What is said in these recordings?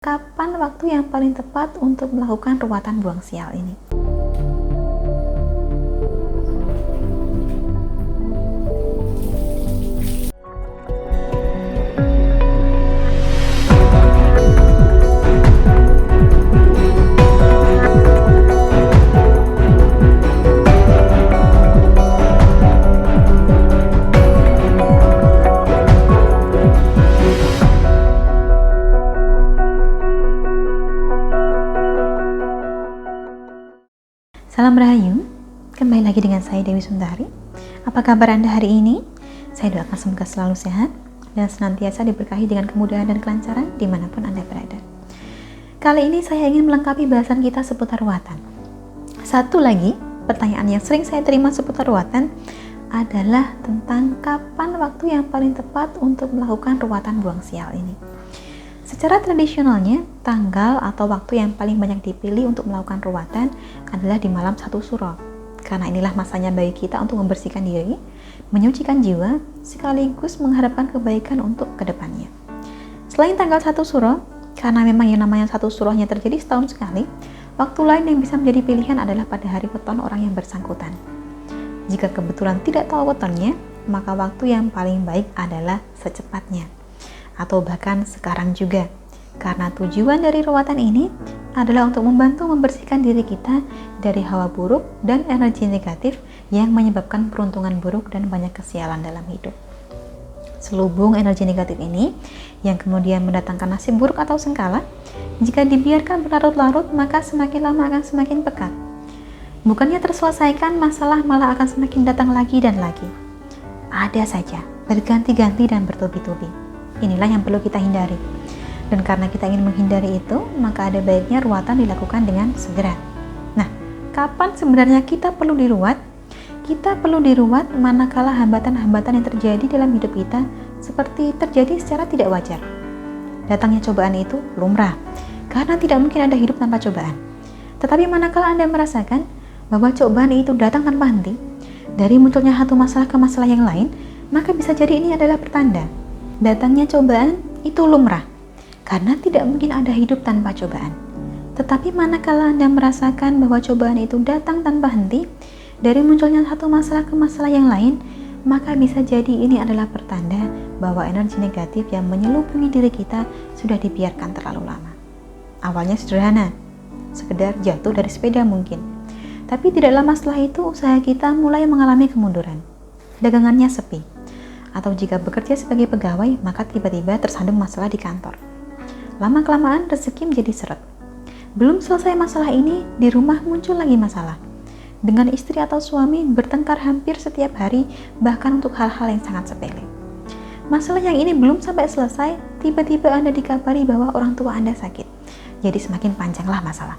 Kapan waktu yang paling tepat untuk melakukan ruwatan buang sial ini? Salam Rahayu, kembali lagi dengan saya Dewi Sundari. Apa kabar Anda hari ini? Saya doakan semoga selalu sehat dan senantiasa diberkahi dengan kemudahan dan kelancaran dimanapun Anda berada. Kali ini saya ingin melengkapi bahasan kita seputar ruwatan. Satu lagi, pertanyaan yang sering saya terima seputar ruwatan adalah tentang kapan waktu yang paling tepat untuk melakukan ruwatan buang sial ini. Secara tradisionalnya, tanggal atau waktu yang paling banyak dipilih untuk melakukan ruwatan adalah di malam 1 Suro. Karena inilah masanya bagi kita untuk membersihkan diri, menyucikan jiwa, sekaligus mengharapkan kebaikan untuk kedepannya. Selain tanggal 1 Suro, karena memang yang namanya 1 Surohnya terjadi setahun sekali, waktu lain yang bisa menjadi pilihan adalah pada hari weton orang yang bersangkutan. Jika kebetulan tidak tahu wetonnya, maka waktu yang paling baik adalah secepatnya, atau bahkan sekarang juga, karena tujuan dari ruwatan ini adalah untuk membantu membersihkan diri kita dari hawa buruk dan energi negatif yang menyebabkan peruntungan buruk dan banyak kesialan dalam hidup. Selubung energi negatif ini yang kemudian mendatangkan nasib buruk atau sengkala, jika dibiarkan berlarut-larut maka semakin lama akan semakin pekat. Bukannya terselesaikan, masalah malah akan semakin datang lagi dan lagi. Ada saja, berganti-ganti dan bertubi-tubi. Inilah yang perlu kita hindari. Dan karena kita ingin menghindari itu, maka ada baiknya ruwatan dilakukan dengan segera. Nah, kapan sebenarnya kita perlu diruwat? Kita perlu diruwat manakala hambatan-hambatan yang terjadi dalam hidup kita seperti terjadi secara tidak wajar. Datangnya cobaan itu lumrah, karena tidak mungkin ada hidup tanpa cobaan. Tetapi manakala Anda merasakan bahwa cobaan itu datang tanpa henti, dari munculnya satu masalah ke masalah yang lain, maka bisa jadi ini adalah pertanda datangnya cobaan itu lumrah, karena tidak mungkin ada hidup tanpa cobaan. Tetapi manakala Anda merasakan bahwa cobaan itu datang tanpa henti, dari munculnya satu masalah ke masalah yang lain, maka bisa jadi ini adalah pertanda bahwa energi negatif yang menyelubungi diri kita sudah dibiarkan terlalu lama. Awalnya sederhana, sekedar jatuh dari sepeda mungkin. Tapi tidak lama setelah itu, usaha kita mulai mengalami kemunduran. Dagangannya sepi. Atau jika bekerja sebagai pegawai, maka tiba-tiba tersandung masalah di kantor. Lama-kelamaan rezeki menjadi seret. Belum selesai masalah ini, di rumah muncul lagi masalah. Dengan istri atau suami bertengkar hampir setiap hari, bahkan untuk hal-hal yang sangat sepele. Masalah yang ini belum sampai selesai, tiba-tiba Anda dikabari bahwa orang tua Anda sakit. Jadi semakin panjanglah masalah.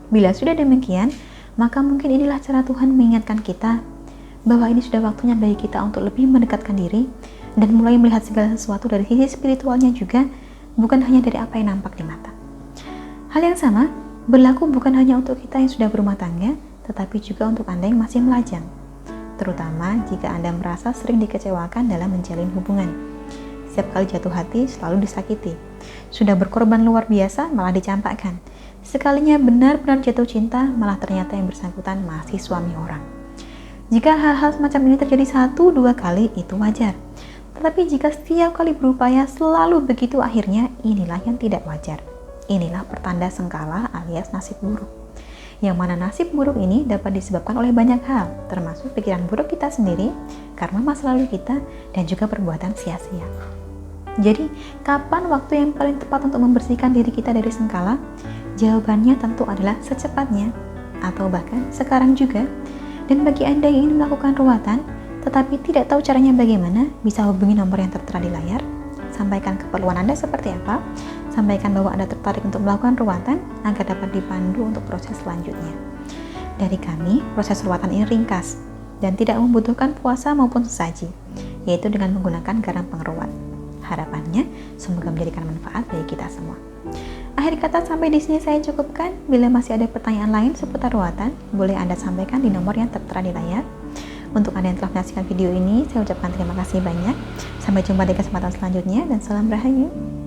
Bila sudah demikian, maka mungkin inilah cara Tuhan mengingatkan kita bahwa ini sudah waktunya bagi kita untuk lebih mendekatkan diri dan mulai melihat segala sesuatu dari sisi spiritualnya juga, bukan hanya dari apa yang nampak di mata. Hal yang sama berlaku bukan hanya untuk kita yang sudah berumah tangga, tetapi juga untuk Anda yang masih melajang, terutama jika Anda merasa sering dikecewakan dalam menjalin hubungan. Setiap kali jatuh hati selalu disakiti, sudah berkorban luar biasa malah dicampakkan. Sekalinya benar-benar jatuh cinta, malah ternyata yang bersangkutan masih suami orang. Jika hal-hal semacam ini terjadi 1-2 kali, itu wajar. Tetapi jika setiap kali berupaya selalu begitu, akhirnya inilah yang tidak wajar. Inilah pertanda sengkala alias nasib buruk. Yang mana nasib buruk ini dapat disebabkan oleh banyak hal, termasuk pikiran buruk kita sendiri, karena masa lalu kita, dan juga perbuatan sia-sia. Jadi, kapan waktu yang paling tepat untuk membersihkan diri kita dari sengkala? Jawabannya tentu adalah secepatnya, atau bahkan sekarang juga. Dan bagi Anda yang ingin melakukan ruwatan, tetapi tidak tahu caranya bagaimana, bisa hubungi nomor yang tertera di layar. Sampaikan keperluan Anda seperti apa, sampaikan bahwa Anda tertarik untuk melakukan ruwatan, agar dapat dipandu untuk proses selanjutnya. Dari kami, proses ruwatan ini ringkas, dan tidak membutuhkan puasa maupun sesaji, yaitu dengan menggunakan garam pengeruat. Harapannya, semoga menjadikan manfaat bagi kita semua. Akhir kata sampai di sini saya cukupkan. Bila masih ada pertanyaan lain seputar ruwatan, boleh Anda sampaikan di nomor yang tertera di layar. Untuk Anda yang telah menyaksikan video ini, saya ucapkan terima kasih banyak. Sampai jumpa di kesempatan selanjutnya dan salam Rahayu.